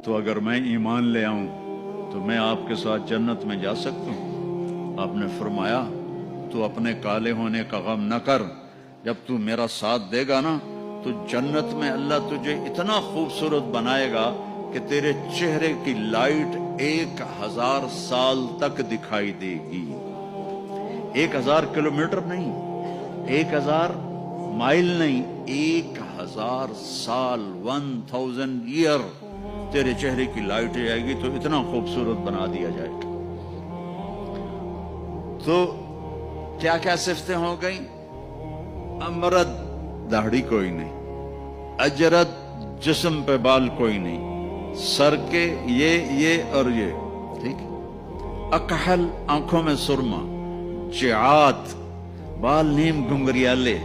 تو اگر میں ایمان لے آؤں تو میں آپ کے ساتھ جنت میں جا سکتا ہوں؟ آپ نے فرمایا تو اپنے کالے ہونے کا غم نہ کر، جب تو میرا ساتھ دے گا نا تو جنت میں اللہ تجھے اتنا خوبصورت بنائے گا کہ تیرے چہرے کی لائٹ 1000 سال تک دکھائی دے گی۔ 1000 کلومیٹر نہیں، 1000 مائل نہیں، 1000 سال، 1000 ایئر تیرے چہرے کی لائٹ جائے گی تو اتنا خوبصورت بنا دیا جائے گا۔ تو کیا کیا صفتیں ہو گئیں؟ امرد، داڑھی کوئی نہیں، اجرد، جسم پہ بال کوئی نہیں، سر کے یہ اور یہ، ٹھیک، اکحل، آنکھوں میں سرما، جعات، بال نیم گھنگریالے،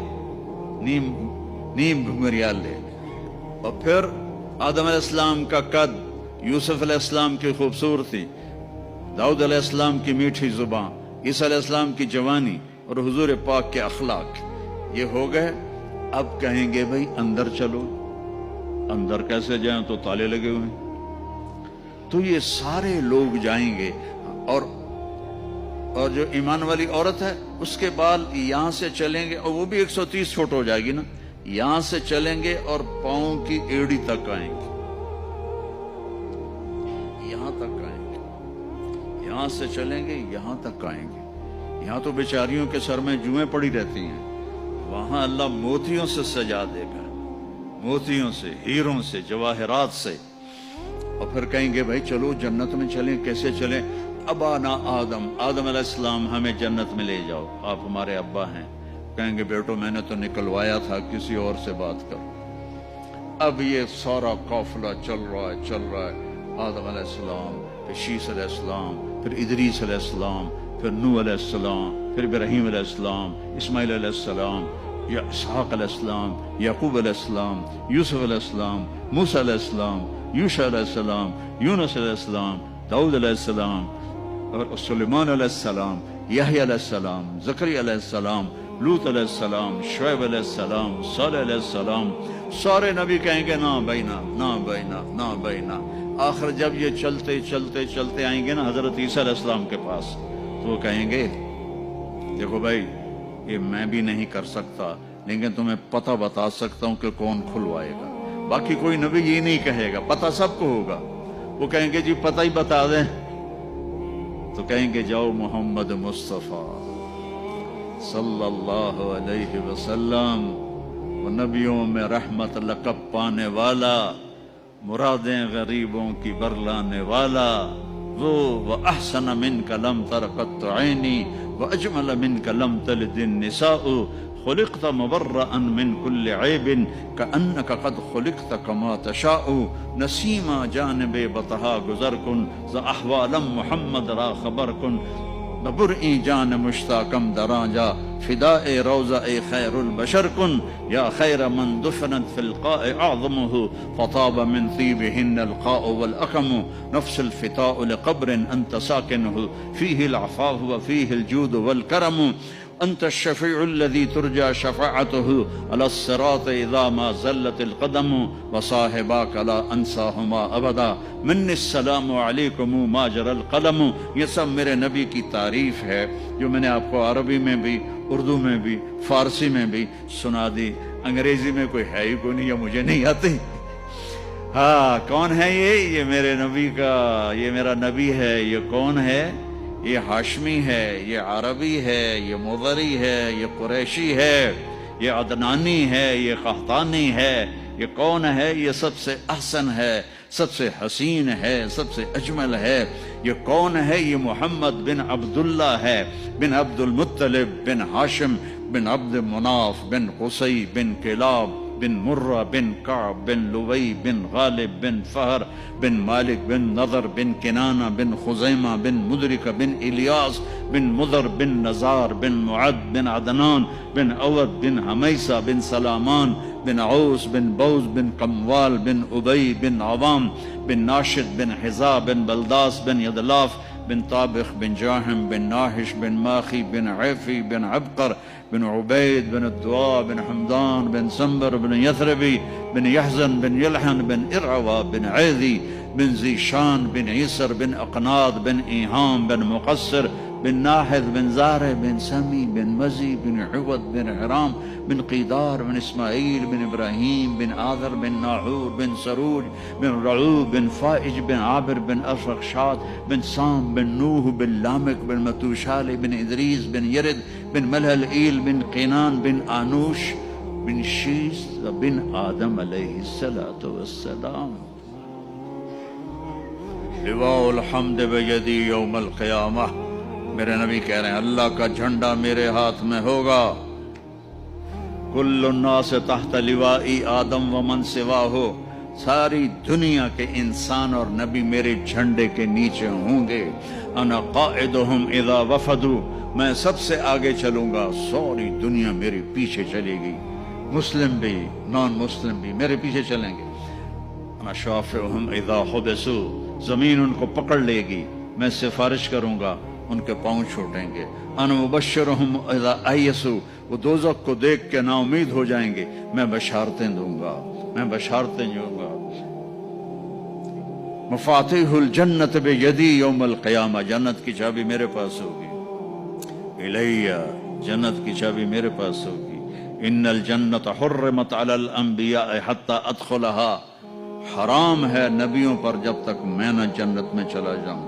نیم گھنگریالے، اور پھر آدم علیہ السلام کا قد، یوسف علیہ السلام کی خوبصورتی، داؤد علیہ السلام کی میٹھی زبان، عیسیٰ علیہ السلام کی جوانی اور حضور پاک کے اخلاق، یہ ہو گئے۔ اب کہیں گے بھائی اندر چلو، اندر کیسے جائیں؟ تو تالے لگے ہوئے ہیں۔ تو یہ سارے لوگ جائیں گے، اور جو ایمان والی عورت ہے اس کے بال یہاں سے چلیں گے، اور وہ بھی 130 فٹ ہو جائے گی نا، یہاں سے چلیں گے اور پاؤں کی ایڑی تک آئیں گے، یہاں تک آئیں گے، یہاں سے چلیں گے یہاں تک آئیں گے۔ یہاں تو بیچاریوں کے سر میں جوئیں پڑی رہتی ہیں، وہاں اللہ موتیوں سے سجا دے گا، موتیوں سے، ہیروں سے، جواہرات سے۔ اور پھر کہیں گے بھائی چلو جنت میں چلیں، کیسے چلیں؟ ابانا آدم علیہ السلام ہمیں جنت میں لے جاؤ، آپ ہمارے ابا ہیں۔ کہیں گے بیٹو میں نے تو نکلوایا تھا، کسی اور سے بات کرو۔ اب یہ سارا قافلہ چل رہا ہے، آدم علیہ السلام، پھر شیس علیہ السلام، پھر ادریس علیہ السلام، پھر نوح علیہ السلام، پھر ابراہیم علیہ السلام، اسماعیل علیہ السلام، یا اسحاق علیہ السلام، یعقوب علیہ السلام، یوسف علیہ السلام، موسیٰ علیہ السلام، یوشع علیہ السلام، یونس علیہ السلام، داؤد علیہ السلام، اور سلیمان علیہ السلام، یحییٰ علیہ السلام، زکریا علیہ السلام، لوط علیہ السلام، شعیب علیہ السلام، صالح علیہ السلام۔ سارے نبی کہیں گے نا بینا، نا بینا، نا بینا۔ آخر جب یہ چلتے آئیں گے نا حضرت عیسیٰ علیہ السلام کے پاس، تو وہ کہیں گے دیکھو بھائی یہ میں بھی نہیں کر سکتا، لیکن تمہیں پتہ بتا سکتا ہوں کہ کون کھلوائے گا۔ باقی کوئی نبی یہ نہیں کہے گا، پتہ سب کو ہوگا۔ وہ کہیں گے جی پتہ ہی بتا دیں، تو کہیں گے جاؤ محمد مصطفیٰ صلی اللہ علیہ وسلم، وہ نبیوں میں رحمت لقب پانے والا، مرادیں غریبوں کی برلانے والا، وہ وَأَحْسَنَ مِنْكَ لَمْ تَرَ قَطُّ عَيْنِي وَأَجْمَلَ مِنْكَ لَمْ تَلِدِ النِّسَاءُ خُلِقْتَ مُبَرَّأً مِنْ كُلِّ عَيْبٍ كَأَنَّكَ قَدْ خُلِقْتَ كَمَا تَشَاءُ نسیما جانب بطہا گزر کن ز احوالم محمد را خبر کن ببرئی جان مشتاقم دراجا فداء روضہ خیر البشر کن یا خیر من دفنت فی القاء اعظمه فطاب من طیبهن القاء والاقم نفس الفتاء لقبر انت ساکنه فیہ العفاف وفیہ الجود والکرم انت الشفیع الذي ترجى شفاعته على الصراط اذا ما زلت القدم وصاحباك لا انساهما ابدا من السلام علیکم ما جرى القلم۔ یہ سب میرے نبی کی تعریف ہے جو میں نے آپ کو عربی میں بھی، اردو میں بھی، فارسی میں بھی سنا دی۔ انگریزی میں کوئی ہے ہی کوئی نہیں، یا مجھے نہیں آتی۔ ہاں کون ہے یہ میرے نبی کا، یہ میرا نبی ہے۔ یہ کون ہے؟ یہ ہاشمی ہے، یہ عربی ہے، یہ مضری ہے، یہ قریشی ہے، یہ عدنانی ہے، یہ قحطانی ہے۔ یہ کون ہے؟ یہ سب سے احسن ہے، سب سے حسین ہے، سب سے اجمل ہے۔ یہ کون ہے؟ یہ محمد بن عبداللہ ہے، بن عبد المطلب، بن ہاشم، بن عبد مناف، بن قصی، بن کلاب، بن مرہ، بن کعب، بن لوی، بن غالب، بن فہر، بن مالک، بن نضر، بن کنانہ، بن خزیمہ، بن مدرکہ، بن الیاس، بن مضر، بن نزار، بن معد، بن عدنان، بن عود، بن حمیسہ، بن سلامان، بن عوس، بن بوز، بن قموال، بن ابی، بن عوام، بن ناشد، بن حزا، بن بلداس، بن یدلاف، بن طابخ، بن جاہم، بن ناحش، بن ماخی، بن عیفی، بن عبقر، بن عبید، بن الدعاء، بن حمدان، بن سنبر، بن یثربی، بن یحزن، بن یلحن، بن ارعوا، بن عیذی، بن ذیشان بن عیسر بن اقناد بن ایہام بن مقصر بن ناحد بن زارع بن سمی بن وزی بن عوض بن حرام بن قیدار بن اسماعیل بن ابراہیم بن آذر بن ناحور بن سروج بن رعوب بن فائج بن عابر بن ارفخشاد بن سام بن نوح بن لامک بن متوشال بن ادریس بن یرد بن ملہلئیل بن قینان بن آنوش بن شیس بن آدم علیہ السلام. لواء الحمد بیدی یوم القیامہ. میرے نبی کہہ رہے ہیں اللہ کا جھنڈا میرے ہاتھ میں ہوگا. کل الناس تحت لوائی آدم ومن سواہ. ساری دنیا کے انسان اور نبی میرے جھنڈے کے نیچے ہوں گے. انا قائدہم اذا وفدوا. میں سب سے آگے چلوں گا، ساری دنیا میرے پیچھے چلے گی، مسلم بھی نان مسلم بھی میرے پیچھے چلیں گے. انا شافعہم اذا حبسوا. زمین ان کو پکڑ لے گی، میں سفارش کروں گا، ان کے پاؤں چھوٹیں گے. انا مبشرہم اذا ایسوا. وہ دوزخ کو دیکھ کے نا امید ہو جائیں گے، میں بشارتیں دوں گا، میں بشارتیں دوں گا. مفاتیح الجنت بیدی یوم القیامہ. جنت کی چابی میرے پاس ہوگی. الیہ. جنت کی چابی میرے پاس ہوگی. ان الجنت حرمت علی الانبیاء حتی ادخلها. حرام ہے نبیوں پر جب تک میں نہ جنت میں چلا جاؤں.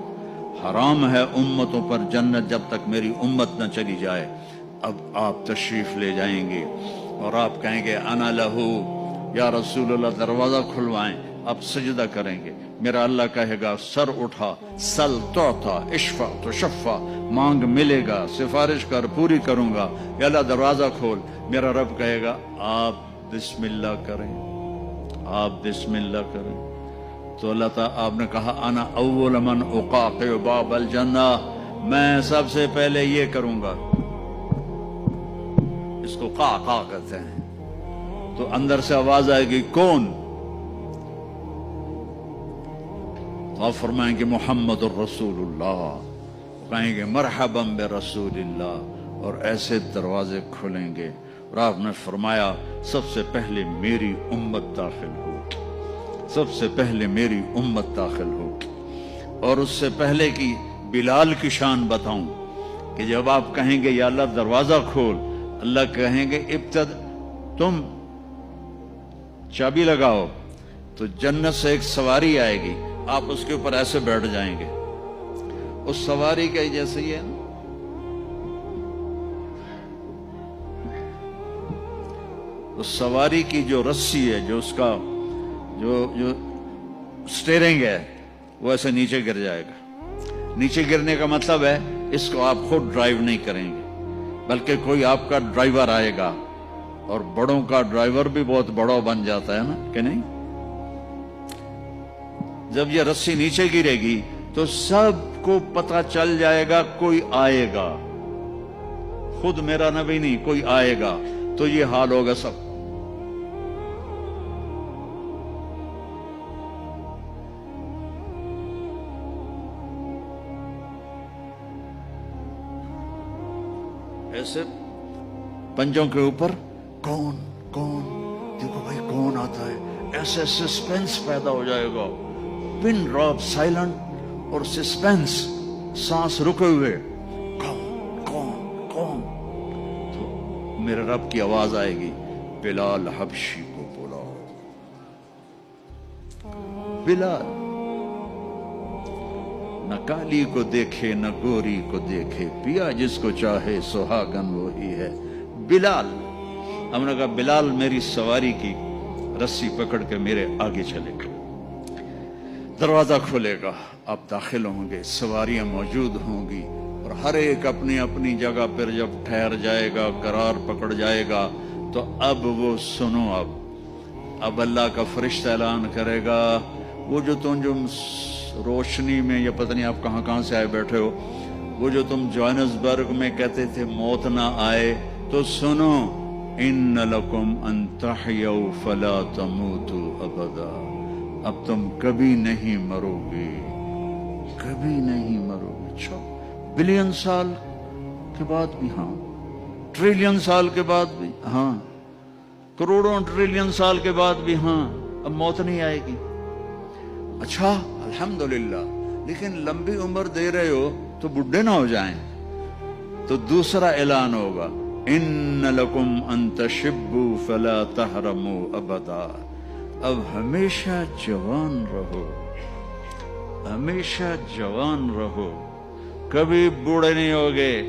حرام ہے امتوں پر جنت جب تک میری امت نہ چلی جائے. اب آپ تشریف لے جائیں گے اور آپ کہیں گے انا لہو یا رسول اللہ. دروازہ کھلوائیں. آپ سجدہ کریں گے. میرا اللہ کہے گا سر اٹھا، سل تعطا، اشفع تشفع. مانگ ملے گا، سفارش کر پوری کروں گا. یا اللہ دروازہ کھول. میرا رب کہے گا آپ بسم اللہ کریں، آپ بسم اللہ کریں. تو اللہ تعالیٰ آپ نے کہا انا اول من اقاقع باب الجنہ. میں سب سے پہلے یہ کروں گا. اس کو قاقع کہتے ہیں. تو اندر سے آواز آئے گی کون؟ تو آپ فرمائیں گے محمد الرسول اللہ. کہیں گے مرحبا برسول اللہ. اور ایسے دروازے کھلیں گے. اور آپ نے فرمایا سب سے پہلے میری امت داخل ہو، سب سے پہلے میری امت داخل ہو. اور اس سے پہلے کی بلال کی شان بتاؤں کہ جب آپ کہیں گے یا اللہ دروازہ کھول، اللہ کہیں گے تم چابی لگاؤ. تو جنت سے ایک سواری آئے گی، آپ اس کے اوپر ایسے بیٹھ جائیں گے. اس سواری کا جیسے یہ ہے نا، اس سواری کی جو رسی ہے، جو اس کا جو سٹیرنگ ہے، وہ ایسے نیچے گر جائے گا. نیچے گرنے کا مطلب ہے اس کو آپ خود ڈرائیو نہیں کریں گے، بلکہ کوئی آپ کا ڈرائیور آئے گا. اور بڑوں کا ڈرائیور بھی بہت بڑا بن جاتا ہے نا کہ نہیں. جب یہ رسی نیچے گرے گی تو سب کو پتہ چل جائے گا کوئی آئے گا. خود میرا نبی نہیں، کوئی آئے گا. تو یہ حال ہوگا سب. ایسے پنجوں کے اوپر کون کون، دیکھو بھائی کون آتا ہے. ایسے سسپینس پیدا ہو جائے گا. پن ڈراپ سائلنٹ اور سسپینس، سانس رکے ہوئے. کون کون کون. تو میرے رب کی آواز آئے گی بلال حبشی کو بلاؤ. بلال نہ کالی کو دیکھے نہ گوری کو دیکھے، پیا جس کو چاہے سہاگن وہی ہے. بلال. ہم نے کہا بلال میری سواری کی رسی پکڑ کے میرے آگے چلے گا. دروازہ کھلے گا، آپ داخل ہوں گے، سواریاں موجود ہوں گی. اور ہر ایک اپنی اپنی جگہ پر جب ٹھہر جائے گا، قرار پکڑ جائے گا، تو اب وہ سنو. اب اللہ کا فرشتہ اعلان کرے گا وہ جو روشنی میں، یا پتہ نہیں آپ کہاں سے آئے بیٹھے ہو، وہ جو تم جوہانسبرگ میں کہتے تھے موت نہ آئے، تو سنو ان لکم ان تحیوا فلا تموتوا ابدا. اب تم کبھی نہیں مرو گے، کبھی نہیں مرو گے. بلین سال کے بعد بھی ہاں، ٹریلین سال کے بعد بھی ہاں، کروڑوں ٹریلین سال کے بعد بھی ہاں، اب موت نہیں آئے گی. اچھا الحمدللہ، لیکن لمبی عمر دے رہے ہو تو بڈھے نہ ہو جائیں. تو دوسرا اعلان ہوگا، ان لکم ان تشبوا فلا تحرموا ابدا. اب ہمیشہ جوان رہو، ہمیشہ جوان رہو، کبھی بوڑھے نہیں ہوگے.